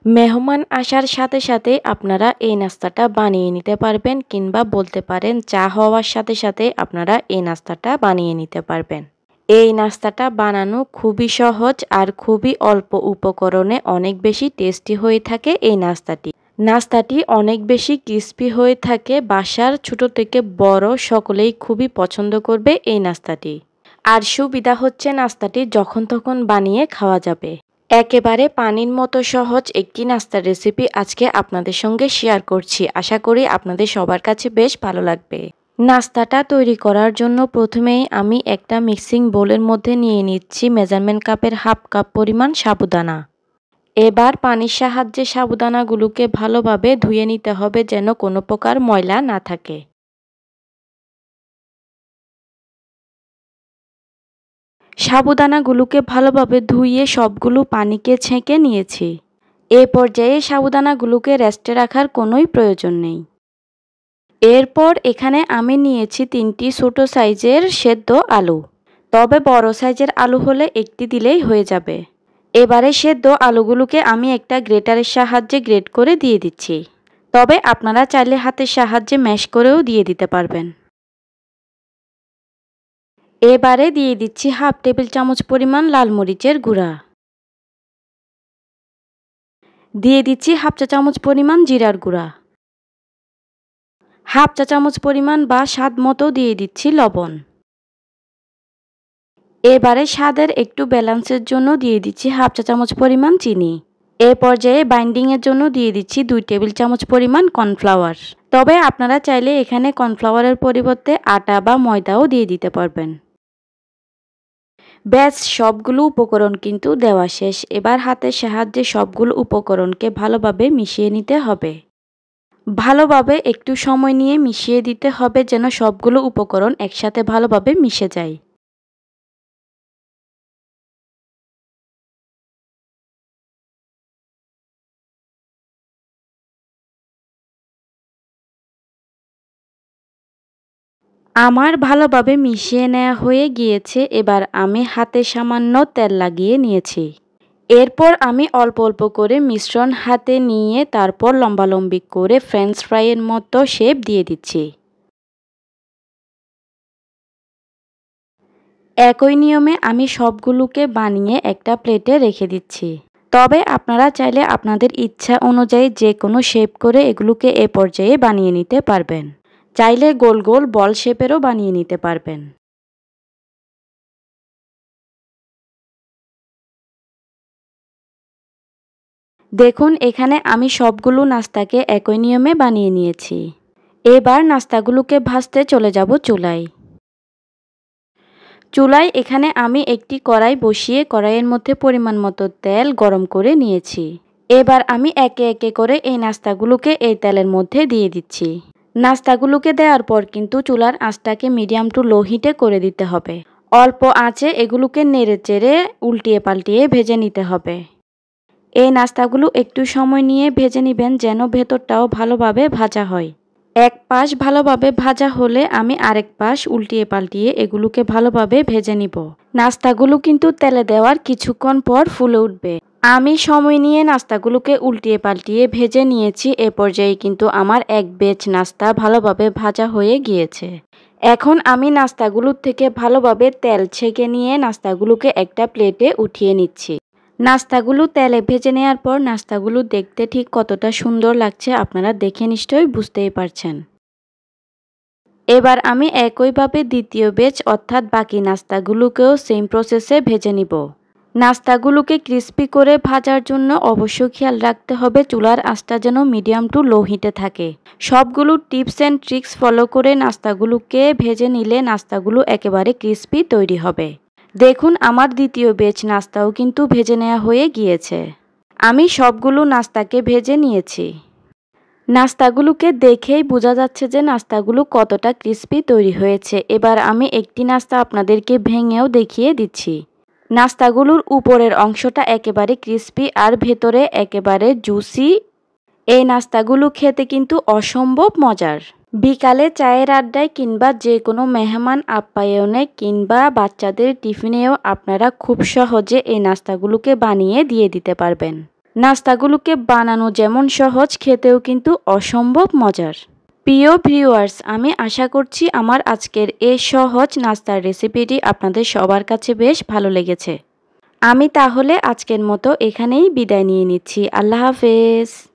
মেহমান আসার সাথে সাথে আপনারা এই নাস্তাটা বানিয়ে নিতে পারবেন, কিংবা বলতে পারেন চা হওয়ার সাথে সাথে আপনারা এই নাস্তাটা বানিয়ে নিতে পারবেন। এই নাস্তাটা বানানো খুবই সহজ আর খুবই অল্প উপকরণে অনেক বেশি টেস্টি হয়ে থাকে এই নাস্তাটি। নাস্তাটি অনেক বেশি ক্রিস্পি হয়ে থাকে। বাসার ছোট থেকে বড় সকলেই খুবই পছন্দ করবে এই নাস্তাটি। আর সুবিধা হচ্ছে নাস্তাটি যখন তখন বানিয়ে খাওয়া যাবে। একেবারে পানির মতো সহজ একটি নাস্তার রেসিপি আজকে আপনাদের সঙ্গে শেয়ার করছি। আশা করি আপনাদের সবার কাছে বেশ ভালো লাগবে। নাস্তাটা তৈরি করার জন্য প্রথমেই আমি একটা মিক্সিং বোলের মধ্যে নিয়ে নিচ্ছি মেজারমেন্ট কাপের হাফ কাপ পরিমাণ সাবুদানা। এবার পানির সাহায্যে সাবুদানাগুলোকে ভালোভাবে ধুয়ে নিতে হবে যেন কোনো প্রকার ময়লা না থাকে। সাবুদানাগুলোকে ভালোভাবে ধুইয়ে সবগুলো পানিকে ছেঁকে নিয়েছি। এ পর্যায়ে সাবুদানাগুলোকে রেস্টে রাখার কোনোই প্রয়োজন নেই। এরপর এখানে আমি নিয়েছি 3টি ছোট সাইজের সেদ্ধ আলু। তবে বড় সাইজের আলু হলে একটি দিলেই হয়ে যাবে। এবারে সেদ্ধ আলুগুলোকে আমি একটা গ্রেটারের সাহায্যে গ্রেট করে দিয়ে দিচ্ছি। তবে আপনারা চাইলে হাতের সাহায্যে ম্যাশ করেও দিয়ে দিতে পারবেন। এবারে দিয়ে দিচ্ছি হাফ টেবিল চামচ পরিমাণ লাল মরিচের গুঁড়া। দিয়ে দিচ্ছি হাফ চা চামচ পরিমাণ জিরার গুঁড়া। হাফ চা চামচ পরিমাণ বা স্বাদ মতো দিয়ে দিচ্ছি লবণ। এবারে স্বাদের একটু ব্যালেন্সের জন্য দিয়ে দিচ্ছি হাফ চা চামচ পরিমাণ চিনি। এ পর্যায়ে বাইন্ডিংয়ের জন্য দিয়ে দিচ্ছি 2 টেবিল চামচ পরিমাণ কর্নফ্লাওয়ার। তবে আপনারা চাইলে এখানে কর্নফ্লাওয়ারের পরিবর্তে আটা বা ময়দাও দিয়ে দিতে পারবেন। ব্যাস সবগুলো উপকরণ কিন্তু দেওয়া শেষ। এবার হাতের সাহায্যে সবগুলো উপকরণকে ভালোভাবে মিশিয়ে নিতে হবে। ভালোভাবে একটু সময় নিয়ে মিশিয়ে দিতে হবে যেন সবগুলো উপকরণ একসাথে ভালোভাবে মিশে যায়। আমার ভালোভাবে মিশিয়ে নেওয়া হয়ে গিয়েছে। এবার আমি হাতে সামান্য তেল লাগিয়ে নিয়েছি। এরপর আমি অল্প অল্প করে মিশ্রণ হাতে নিয়ে তারপর লম্বালম্বি করে ফ্রেঞ্চ ফ্রাইয়ের মতো শেপ দিয়ে দিচ্ছি। একই নিয়মে আমি সবগুলোকে বানিয়ে একটা প্লেটে রেখে দিচ্ছি। তবে আপনারা চাইলে আপনাদের ইচ্ছা অনুযায়ী যে কোনো শেপ করে এগুলোকে এ পর্যায়ে বানিয়ে নিতে পারবেন। চাইলে গোল গোল বল শেপেরও বানিয়ে নিতে পারবেন। দেখুন এখানে আমি সবগুলো নাস্তাকে একই নিয়মে বানিয়ে নিয়েছি। এবার নাস্তাগুলোকে ভাজতে চলে যাব চুলায়। চুলায় এখানে আমি একটি কড়াই বসিয়ে কড়াইয়ের মধ্যে পরিমাণ মতো তেল গরম করে নিয়েছি। এবার আমি একে একে করে এই নাস্তাগুলোকে এই তেলের মধ্যে দিয়ে দিচ্ছি। নাস্তাগুলোকে দেওয়ার পর কিন্তু চুলার আঁচটাকে মিডিয়াম টু লো হিটে করে দিতে হবে। অল্প আঁচে এগুলোকে নেড়ে চেড়ে উল্টিয়ে পাল্টিয়ে ভেজে নিতে হবে। এই নাস্তাগুলো একটু সময় নিয়ে ভেজে নেবেন যেন ভেতরটাও ভালোভাবে ভাজা হয়। এক পাশ ভালোভাবে ভাজা হলে আমি আরেক পাশ উল্টিয়ে পাল্টিয়ে এগুলোকে ভালোভাবে ভেজে নিব। নাস্তাগুলো কিন্তু তেলে দেওয়ার কিছুক্ষণ পর ফুলে উঠবে। আমি সময় নিয়ে নাস্তাগুলোকে উল্টিয়ে পাল্টিয়ে ভেজে নিয়েছি। এ পর্যায়ে কিন্তু আমার এক ব্যাচ নাস্তা ভালোভাবে ভাজা হয়ে গিয়েছে। এখন আমি নাস্তাগুলোর থেকে ভালোভাবে তেল ছেঁকে নিয়ে নাস্তাগুলোকে একটা প্লেটে উঠিয়ে নিচ্ছি। নাস্তাগুলো তেলে ভেজে নেওয়ার পর নাস্তাগুলো দেখতে ঠিক কতটা সুন্দর লাগছে আপনারা দেখে নিশ্চয়ই বুঝতেই পারছেন। এবার আমি একইভাবে দ্বিতীয় ব্যাচ অর্থাৎ বাকি নাস্তাগুলোকেও সেম প্রসেসে ভেজে নিব। নাস্তাগুলোকে ক্রিস্পি করে ভাজার জন্য অবশ্যই খেয়াল রাখতে হবে চুলার আঁচটা যেন মিডিয়াম টু লো হিটে থাকে। সবগুলো টিপস অ্যান্ড ট্রিক্স ফলো করে নাস্তাগুলোকে ভেজে নিলে নাস্তাগুলো একেবারে ক্রিস্পি তৈরি হবে। দেখুন আমার দ্বিতীয় ব্যাচ নাস্তাও কিন্তু ভেজে নেওয়া হয়ে গিয়েছে। আমি সবগুলো নাস্তাকে ভেজে নিয়েছি। নাস্তাগুলোকে দেখেই বোঝা যাচ্ছে যে নাস্তাগুলো কতটা ক্রিস্পি তৈরি হয়েছে। এবার আমি একটি নাস্তা আপনাদেরকে ভেঙেও দেখিয়ে দিচ্ছি। নাস্তাগুলোর উপরের অংশটা একেবারে ক্রিস্পি আর ভেতরে একেবারে জুসি। এই নাস্তাগুলো খেতে কিন্তু অসম্ভব মজার। বিকালে চায়ের আড্ডায় কিংবা যে কোনো মেহমান আপ্যায়নে কিংবা বাচ্চাদের টিফিনেও আপনারা খুব সহজে এই নাস্তাগুলোকে বানিয়ে দিয়ে দিতে পারবেন। নাস্তাগুলোকে বানানো যেমন সহজ, খেতেও কিন্তু অসম্ভব মজার। প্রিয় ভিউয়ার্স, আমি আশা করছি আমার আজকের এই সহজ নাস্তার রেসিপিটি আপনাদের সবার কাছে বেশ ভালো লেগেছে। আমি তাহলে আজকের মতো এখানেই বিদায় নিয়ে নিচ্ছি। আল্লাহ হাফেজ।